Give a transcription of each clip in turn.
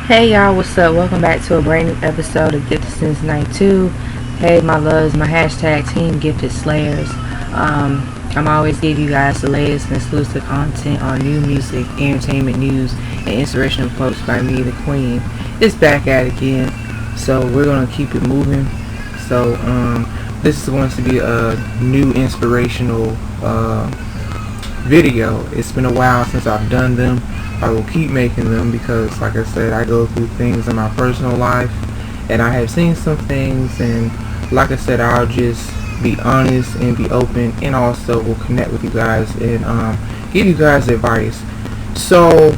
Hey y'all, what's up? Welcome back to a brand new episode of Gifted Since Night 2. Hey my loves, my hashtag Team Gifted Slayers. I'm always give you guys the latest and exclusive content on new music, entertainment news, and inspirational quotes by me, the Queen. It's back at it again, so we're gonna keep it moving. So this is going to be a new inspirational video. It's been a while since I've done them. I will keep making them because, like I said, I go through things in my personal life and I have seen some things, and like I said, I'll just be honest and be open, and also will connect with you guys and give you guys advice. So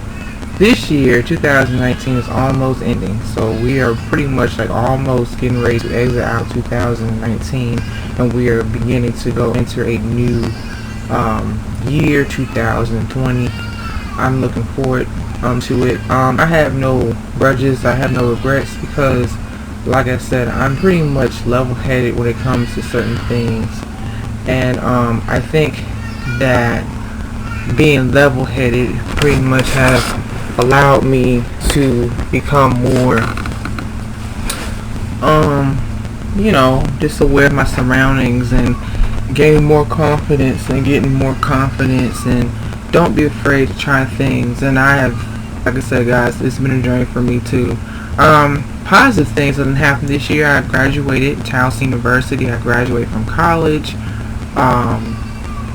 this year 2019 is almost ending, so we are pretty much like almost getting ready to exit out 2019, and we are beginning to go enter a new year 2020. I'm looking forward to it. I have no grudges, I have no regrets, because like I said, I'm pretty much level-headed when it comes to certain things, and I think that being level-headed pretty much has allowed me to become more just aware of my surroundings and gaining more confidence and getting more confidence, and don't be afraid to try things. And I have, like I said guys, it's been a journey for me too. Positive things that didn't happen this year. I graduated Towson University. I graduated from college.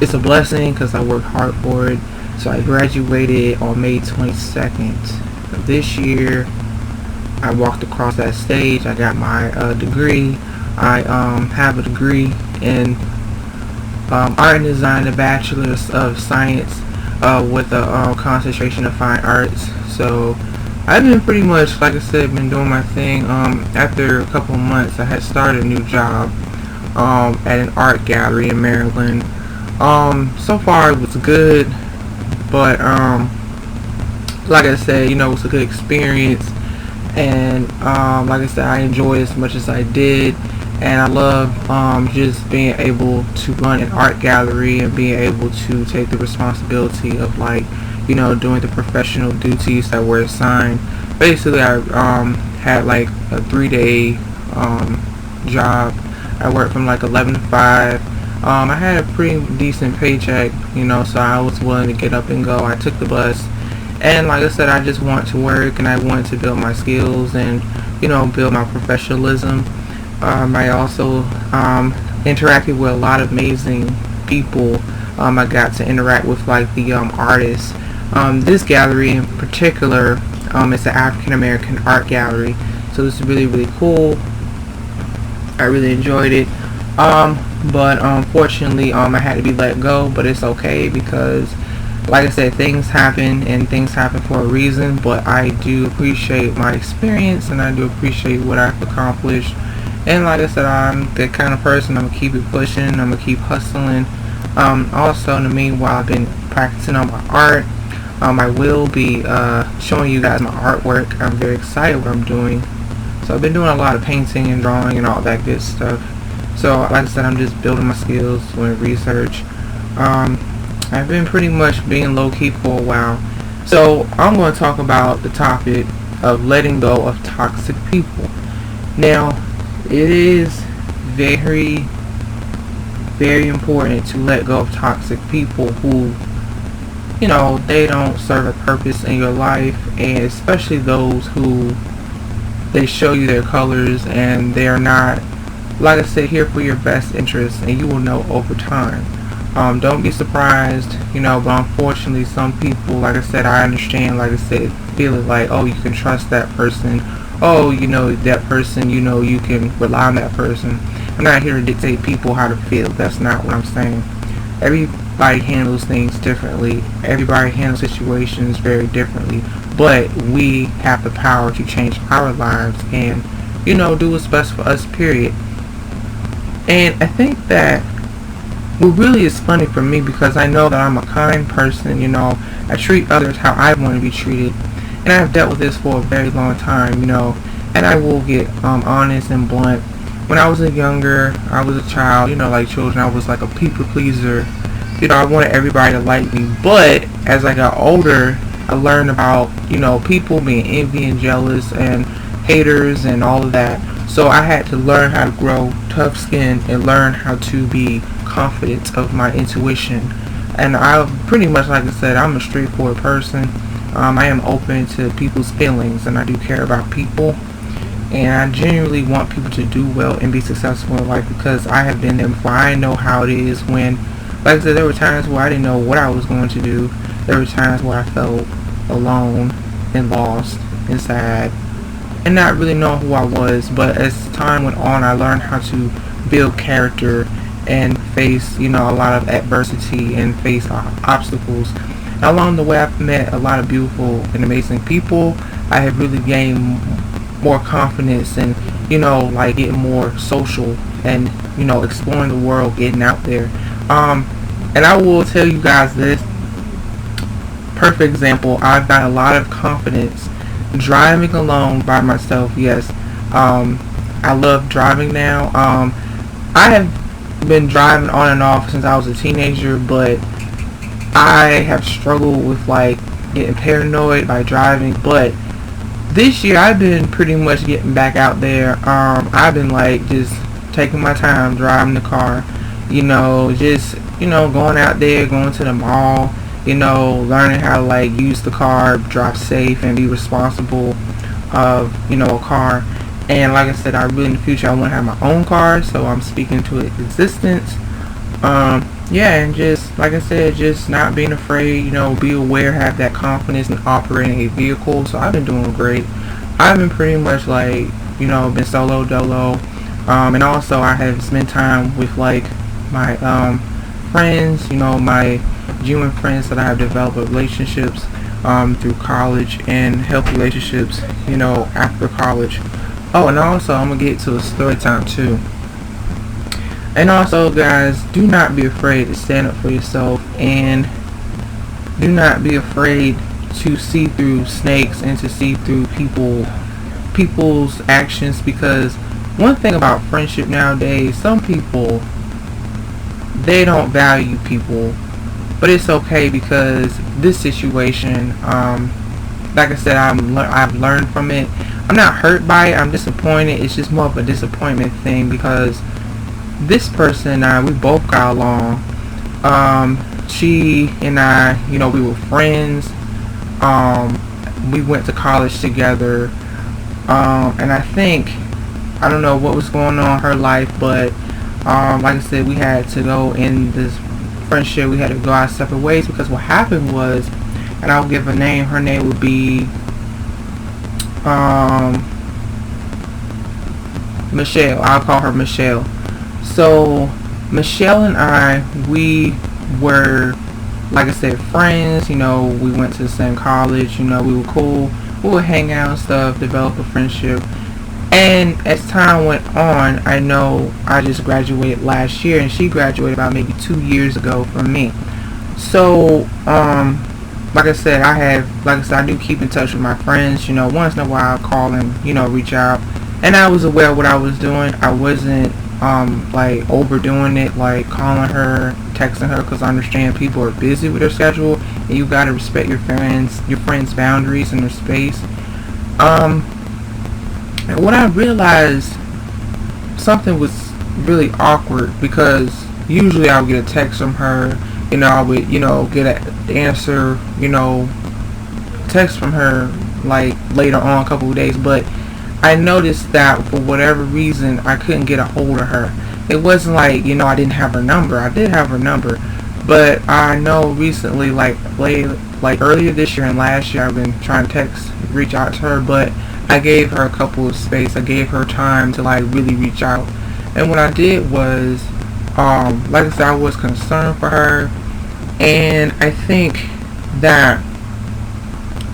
It's a blessing because I worked hard for it. So I graduated on May 22nd of this year. I walked across that stage. I got my degree. I have a degree in art and design, a bachelor's of science with a concentration of fine arts. So I've been pretty much, like I said, been doing my thing. After a couple of months, I had started a new job at an art gallery in Maryland. So far it was good, but like I said, it's a good experience, and like I said, I enjoyed it as much as I did, and I love just being able to run an art gallery and being able to take the responsibility of doing the professional duties that were assigned. Basically, I had like a 3-day job. I worked from like 11 to 5. I had a pretty decent paycheck, so I was willing to get up and go. I took the bus, and like I said, I just want to work, and I wanted to build my skills and build my professionalism. I also interacted with a lot of amazing people. I got to interact with like the artists. This gallery in particular, it's an African American art gallery, so it's really, really cool. I really enjoyed it. But unfortunately, I had to be let go, but it's okay because, like I said, things happen, and things happen for a reason. But I do appreciate my experience, and I do appreciate what I've accomplished. And like I said, I'm the kind of person, I'm gonna keep it pushing, I'm gonna keep hustling. Also, in the meanwhile, I've been practicing on my art. I will be showing you guys my artwork. I'm very excited what I'm doing. So I've been doing a lot of painting and drawing and all that good stuff. So like I said, I'm just building my skills, doing research. I've been pretty much being low-key for a while. So I'm going to talk about the topic of letting go of toxic people. Now, it is very, very important to let go of toxic people who, they don't serve a purpose in your life, and especially those who they show you their colors and they're not, like I said, here for your best interest, and you will know over time. Don't be surprised, but unfortunately some people, like I said, I understand, like I said, feeling like, oh, you can trust that person, oh, that person, you can rely on that person. I'm not here to dictate people how to feel. That's not what I'm saying. Everybody handles things differently. Everybody handles situations very differently. But we have the power to change our lives and, do what's best for us, period. And I think that what really is funny for me, because I know that I'm a kind person, I treat others how I want to be treated. And I've dealt with this for a very long time, and I will get honest and blunt. When I was younger, I was a child, like children, I was like a people pleaser. I wanted everybody to like me. But as I got older, I learned about, people being envy and jealous and haters and all of that. So I had to learn how to grow tough skin and learn how to be confident of my intuition. And I pretty much, like I said, I'm a straightforward person. I am open to people's feelings, and I do care about people. And I genuinely want people to do well and be successful in life, because I have been there before. I know how it is when, like I said, there were times where I didn't know what I was going to do. There were times where I felt alone and lost and sad and not really knowing who I was. But as time went on, I learned how to build character and face, a lot of adversity and face obstacles. And along the way, I've met a lot of beautiful and amazing people. I have really gained more confidence and, like getting more social and, exploring the world, getting out there. And I will tell you guys this perfect example. I've got a lot of confidence driving alone by myself. Yes, I love driving now. I have been driving on and off since I was a teenager, but I have struggled with like getting paranoid by driving. But this year I've been pretty much getting back out there. I've been like just taking my time driving the car, just going out there, going to the mall, learning how to like use the car, drive safe and be responsible of, a car. And like I said, I really in the future I want to have my own car, so I'm speaking to its existence. And just like I said, just not being afraid, be aware, have that confidence in operating a vehicle. So I've been doing great. I've been pretty much like, been solo dolo. And also I have spent time with like my friends, my genuine friends that I have developed relationships through college, and healthy relationships, after college. Oh, and also I'm gonna get to a story time too. And also, guys, do not be afraid to stand up for yourself, and do not be afraid to see through snakes and to see through people's actions. Because one thing about friendship nowadays, some people, they don't value people, but it's okay, because this situation, like I said, I've learned from it. I'm not hurt by it. I'm disappointed. It's just more of a disappointment thing, because this person and I, we both got along. She and I, we were friends. We went to college together. And I don't know what was going on in her life, but like I said, we had to go in this friendship. We had to go our separate ways, because what happened was, and I'll give a name. Her name would be Michelle. I'll call her Michelle. So Michelle and I, we were, like I said, friends. We went to the same college. We were cool. We would hang out and stuff, develop a friendship. And as time went on, I know I just graduated last year, and she graduated about maybe 2 years ago from me. So like I said, I do keep in touch with my friends. Once in a while, I'll call and reach out. And I was aware of what I was doing. I wasn't like overdoing it, like calling her, texting her, because I understand people are busy with their schedule, and you gotta respect your friends' boundaries and their space. And when I realized something was really awkward, because usually I would get a text from her, I would get an answer, text from her like later on, a couple of days, but I noticed that for whatever reason I couldn't get a hold of her. It wasn't like, I didn't have her number. I did have her number, but I know recently, like earlier this year and last year, I've been trying to reach out to her, but I gave her a couple of space. I gave her time to like really reach out. And what I did was, like I said, I was concerned for her, and I think that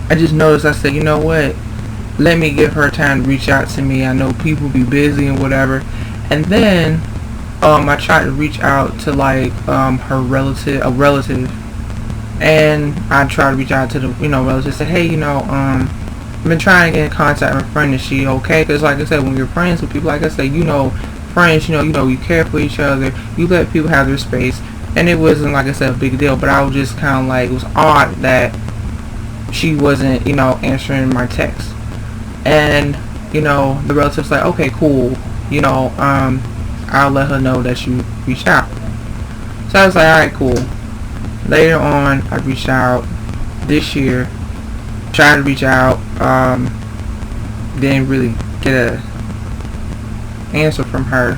I just noticed, I said, you know what, let me give her time to reach out to me. I know people be busy and whatever. And then I tried to reach out to like a relative, and I tried to reach out to the relative, say, hey, I've been trying to get in contact with my friend. Is she okay? Because like I said, when you're friends with people, like I said, friends, you care for each other, you let people have their space. And it wasn't, like I said, a big deal, but I was just kind of like, it was odd that she wasn't, answering my text. And, the relative's like, okay, cool, I'll let her know that you reached out. So I was like, alright, cool. Later on, I reached out this year, tried to reach out, didn't really get a answer from her.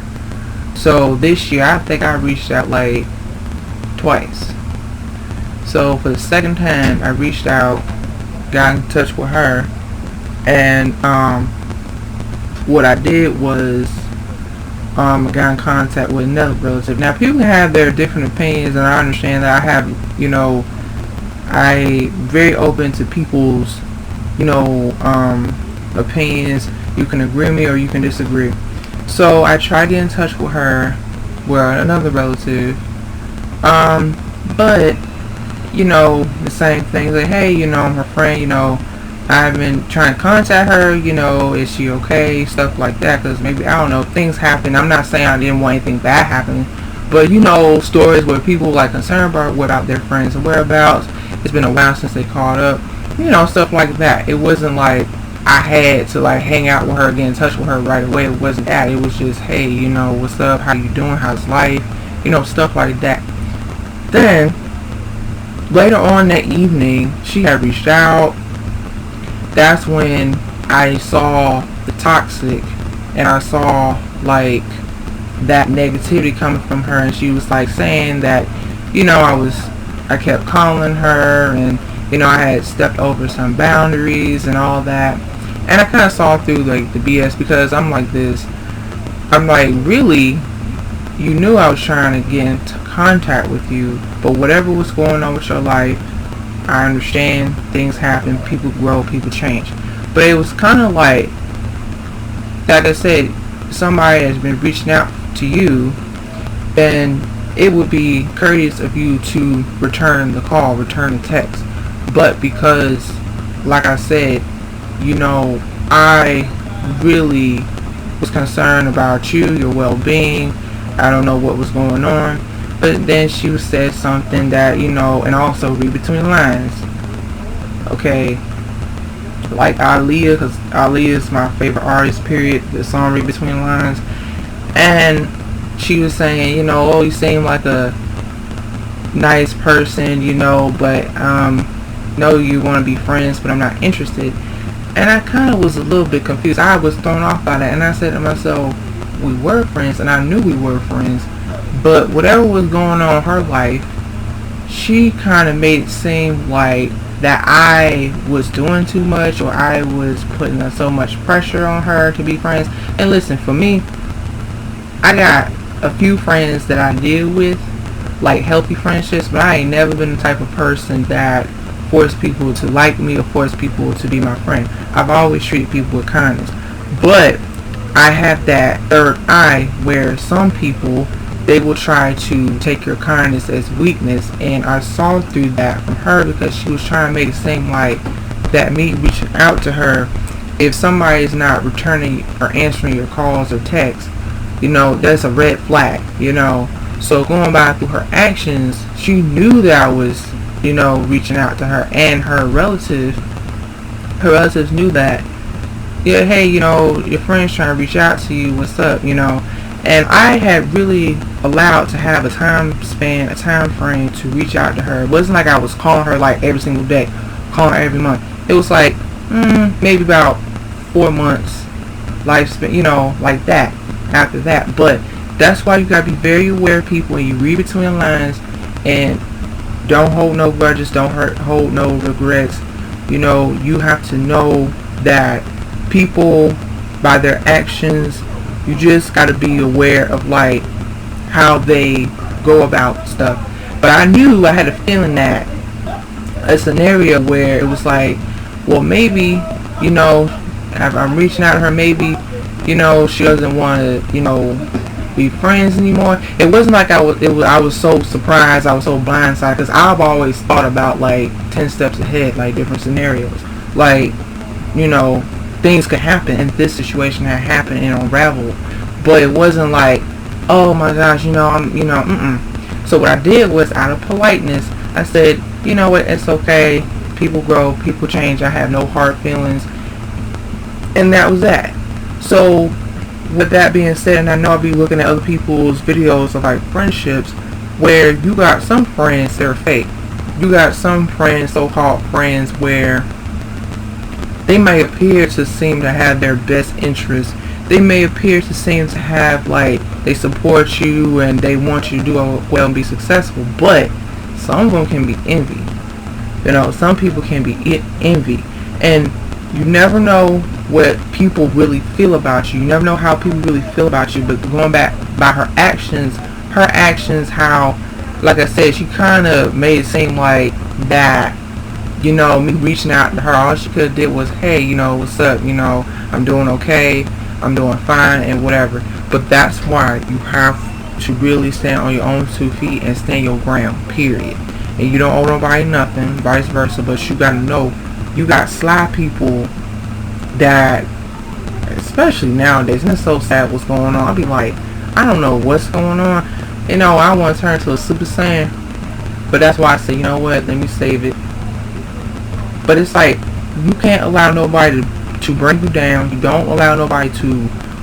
So this year, I think I reached out like twice. So for the second time, I reached out, got in touch with her, and what I did was I got in contact with another relative. Now, people can have their different opinions, and I understand that. I have, I very open to people's, opinions. You can agree with me or you can disagree. So I tried to get in touch with her, with another relative, but the same thing. Like, hey, my friend, I've been trying to contact her, is she okay, stuff like that, because maybe, I don't know, things happen. I'm not saying I didn't want anything bad happening, but stories where people like concerned about their friends and whereabouts. It's been a while since they called up, stuff like that. It wasn't like I had to like hang out with her, get in touch with her right away. It wasn't that. It was just, hey, what's up, how you doing, how's life, stuff like that. Then later on that evening, she had reached out. That's when I saw the toxic, and I saw like that negativity coming from her, and she was like saying that I kept calling her, and I had stepped over some boundaries and all that. And I kind of saw through like the BS, because I'm like this. I'm like, really? You knew I was trying to get into contact with you, but whatever was going on with your life, I understand, things happen, people grow, people change. But it was kind of like I said, somebody has been reaching out to you, then it would be courteous of you to return the call, return the text. But because, like I said, I really was concerned about you, your well-being. I don't know what was going on. But then she said something that, and also read between the lines. Okay. Like Aaliyah, because Aaliyah is my favorite artist, period. The song Read Between the Lines. And she was saying, oh, you seem like a nice person, but, you want to be friends, but I'm not interested. And I kind of was a little bit confused. I was thrown off by that. And I said to myself, we were friends, and I knew we were friends. But whatever was going on in her life, she kind of made it seem like that I was doing too much, or I was putting so much pressure on her to be friends. And listen, for me, I got a few friends that I deal with, like healthy friendships, but I ain't never been the type of person that force people to like me or force people to be my friend. I've always treated people with kindness. But I have that third eye where some people, they will try to take your kindness as weakness, and I saw through that from her, because she was trying to make it seem like that me reaching out to her, if somebody is not returning or answering your calls or texts, that's a red flag, So going by through her actions, she knew that I was, reaching out to her, and her relatives knew that. Yeah, hey, your friend's trying to reach out to you, what's up, And I had really allowed to have a time frame to reach out to her. It wasn't like I was calling her like every single day, calling her every month. It was like maybe about 4 months lifespan, like that, after that. But that's why you gotta be very aware of people when you read between the lines, and don't hold no grudges, don't hold no regrets. You have to know that people, by their actions, you just got to be aware of like how they go about stuff. But I knew, I had a feeling that a scenario where it was like, well, maybe, I'm reaching out to her, maybe, she doesn't want to, be friends anymore. It wasn't like I was so surprised, I was so blindsided, because I've always thought about like 10 steps ahead, like different scenarios. Like, things could happen, and this situation had happened and unraveled. But it wasn't like, oh my gosh, So what I did was, out of politeness, I said, you know what, it's okay, People grow, people change. I have no hard feelings, and that was that. So with that being said, and I know I'll be looking at other people's videos of like friendships where you got some friends that are fake. You got some friends, so-called friends, where they may appear to seem to have their best interests. They may appear to seem to have, like, they support you and they want you to do well and be successful, but some of them can be envy. You know, some people can be envy, and you never know what people really feel about you. You never know how people really feel about you. But going back by her actions, how, like I said, she kind of made it seem like that, you know, me reaching out to her, all she could have did was, hey, you know, what's up, you know, I'm doing okay, I'm doing fine, and whatever. But that's why you have to really stand on your own 2 feet and stand your ground, period. And you don't owe nobody nothing, vice versa, but you gotta know, you got sly people that, especially nowadays, and it's so sad what's going on. I'll be like, I don't know what's going on. You know, I want to turn to a Super Saiyan, but that's why I say, you know what, let me save it. But it's like, you can't allow nobody to bring you down. You don't allow nobody to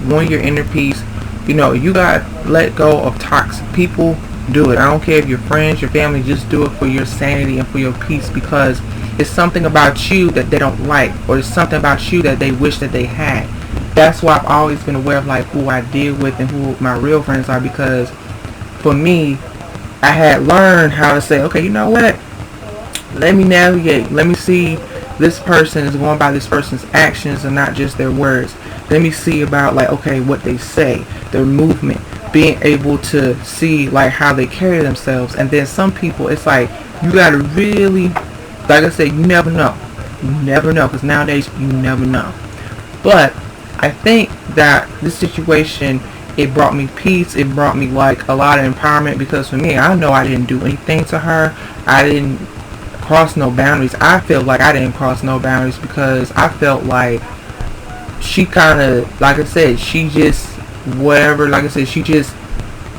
ruin your inner peace. You know, you got to let go of toxic people. Do it. I don't care if you're friends, your family, just do it for your sanity and for your peace, because it's something about you that they don't like, or it's something about you that they wish that they had. That's why I've always been aware of like who I deal with and who my real friends are, because for me, I had learned how to say, okay, you know what, let me navigate, let me see this person is going by this person's actions and not just their words. Let me see about like, okay, what they say, their movement, being able to see like how they carry themselves. And then some people, it's like you gotta really, like I said, you never know, because nowadays you never know. But I think that this situation, it brought me peace, it brought me like a lot of empowerment, because for me, I know I didn't do anything to her, I didn't cross no boundaries. I feel like I didn't cross no boundaries, because I felt like she kind of, like I said, she just whatever, like I said, she just,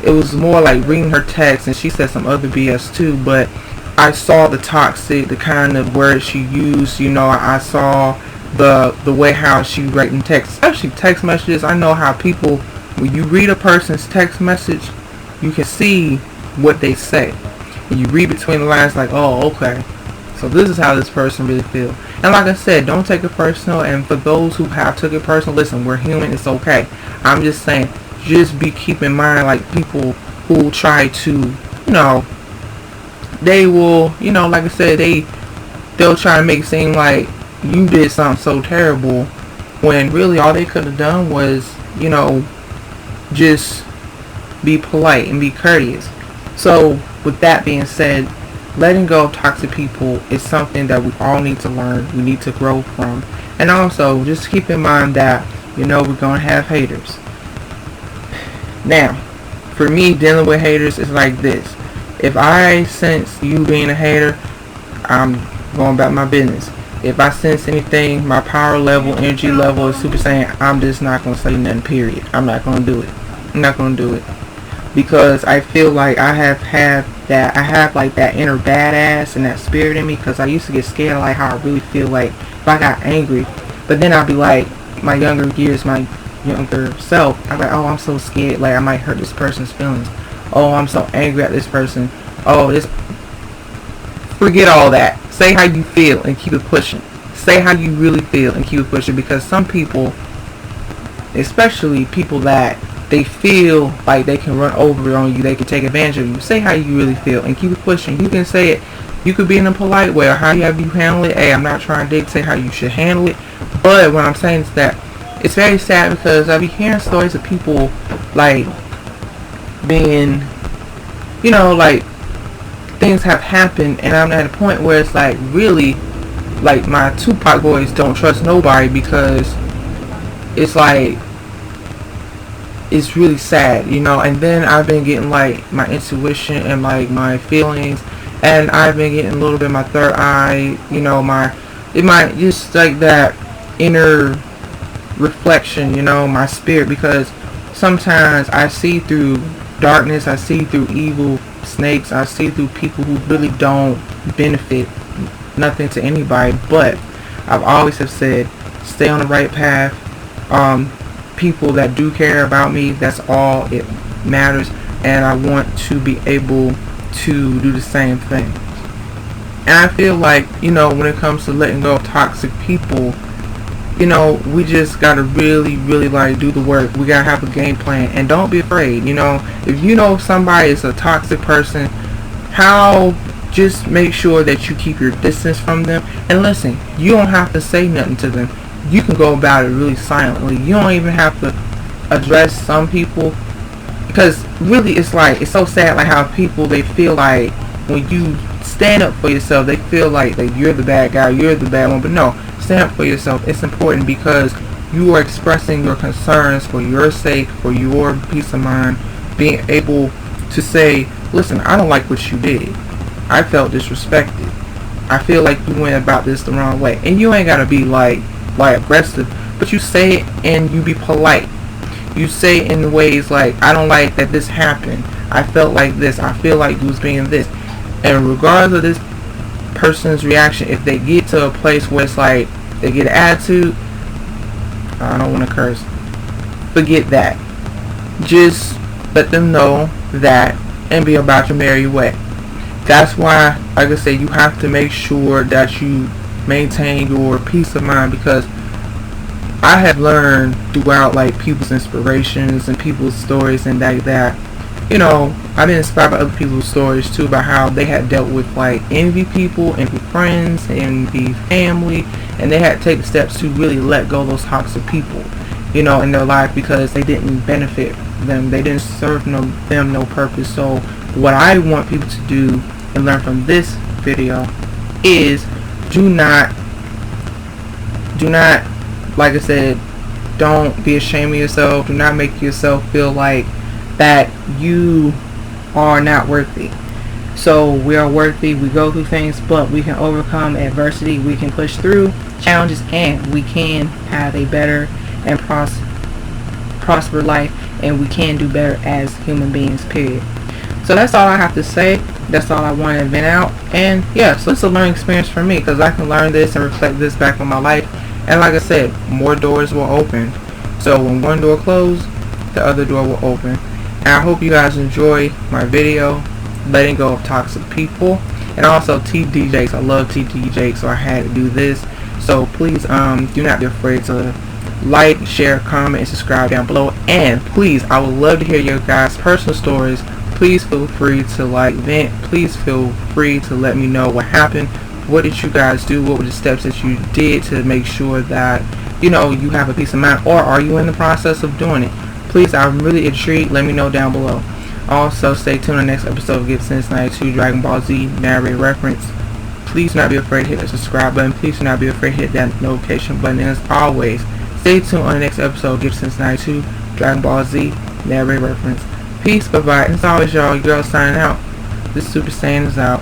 it was more like reading her text, and she said some other BS too, but I saw the toxic, the kind of words she used, you know, I saw the way how she writing text, especially text messages. I know how people, when you read a person's text message, you can see what they say, and you read between the lines like, oh, okay, so this is how this person really feels. And like I said, don't take it personal. And for those who have took it personal, listen, we're human, it's okay. I'm just saying, just keep in mind, like, people who try to, you know, they will, you know, like I said, they'll try to make it seem like you did something so terrible, when really all they could have done was, you know, just be polite and be courteous. So with that being said, letting go of toxic people is something that we all need to learn, we need to grow from. And also, just keep in mind that, you know, we're going to have haters. Now, for me, dealing with haters is like this. If I sense you being a hater, I'm going about my business. If I sense anything, my power level, energy level is Super Saiyan, I'm just not going to say nothing, period. I'm not going to do it. I'm not going to do it. Because I feel like I have like that inner badass and that spirit in me, because I used to get scared, like how I really feel like if I got angry, but then I'd be like, my younger years, my younger self, I'm like, oh, I'm so scared, like I might hurt this person's feelings, oh, I'm so angry at this person, oh, this, forget all that. Say how you feel and keep it pushing. Say how you really feel and keep it pushing, because some people, especially people that they feel like they can run over on you, they can take advantage of you. Say how you really feel and keep it pushing. You can say it, you could be in a polite way, or how you have you handle it. Hey, I'm not trying to dictate how you should handle it, but what I'm saying is that it's very sad, because I be hearing stories of people like being, you know, like things have happened, and I'm at a point where it's like, really, like my Tupac boys don't trust nobody, because it's like, it's really sad, you know. And then I've been getting like my intuition and like my feelings, and I've been getting a little bit of my third eye, you know, it might just like that inner reflection, you know, my spirit, because sometimes I see through darkness, I see through evil snakes, I see through people who really don't benefit nothing to anybody, but I've always have said, stay on the right path. People that do care about me, that's all it matters, and I want to be able to do the same thing. And I feel like, when it comes to letting go of toxic people, we just gotta really like do the work. We gotta have a game plan, and don't be afraid. If somebody is a toxic person, just make sure that you keep your distance from them. And listen, you don't have to say nothing to them. You can go about it really silently. You don't even have to address some people, because really it's so sad, like how people, they feel like when you stand up for yourself, they feel like you're the bad guy, you're the bad one. But no, stand up for yourself. It's important because you are expressing your concerns for your sake, for your peace of mind, being able to say, listen, I don't like what you did. I felt disrespected. I feel like you went about this the wrong way. And you ain't gotta be like aggressive, but you say it and you be polite. You say it in ways like, I don't like that this happened. I felt like this. I feel like you was being this. And regardless of this person's reaction, if they get to a place where it's like they get an attitude, I don't want to curse, forget that. Just let them know that and be about your merry way. That's why, like I said, you have to make sure that you maintain your peace of mind, because I have learned throughout people's inspirations and people's stories and that I've been inspired by other people's stories too, about how they had dealt with envy people, envy friends, envy family, and they had to take the steps to really let go of those toxic people in their life, because they didn't benefit them, they didn't serve them no purpose. So what I want people to do and learn from this video is do not, like I said, don't be ashamed of yourself. Do not make yourself feel like that you are not worthy. So we are worthy. We go through things, but we can overcome adversity. We can push through challenges, and we can have a better and prosper life, and we can do better as human beings, period. So that's all I have to say. That's all I want to vent out. And yeah, so it's a learning experience for me, because I can learn this and reflect this back on my life. And like I said, more doors will open. So when one door closes, the other door will open. And I hope you guys enjoy my video, letting go of toxic people. And also TD Jakes. I love TD Jakes, so I had to do this. So please do not be afraid to like, share, comment, and subscribe down below. And please, I would love to hear your guys' personal stories. Please feel free to vent. Please feel free to let me know what happened. What did you guys do? What were the steps that you did to make sure that you have a peace of mind, or are you in the process of doing it? Please, I'm really intrigued. Let me know down below. Also, stay tuned on the next episode of Get Sense 92 Dragon Ball Z narrated reference. Please do not be afraid to hit the subscribe button. Please do not be afraid to hit that notification button. And as always, stay tuned on the next episode of Get Sense 92 Dragon Ball Z narrated reference. Peace, bye bye. And as always, y'all, your girl signing out. This Super Saiyan is out.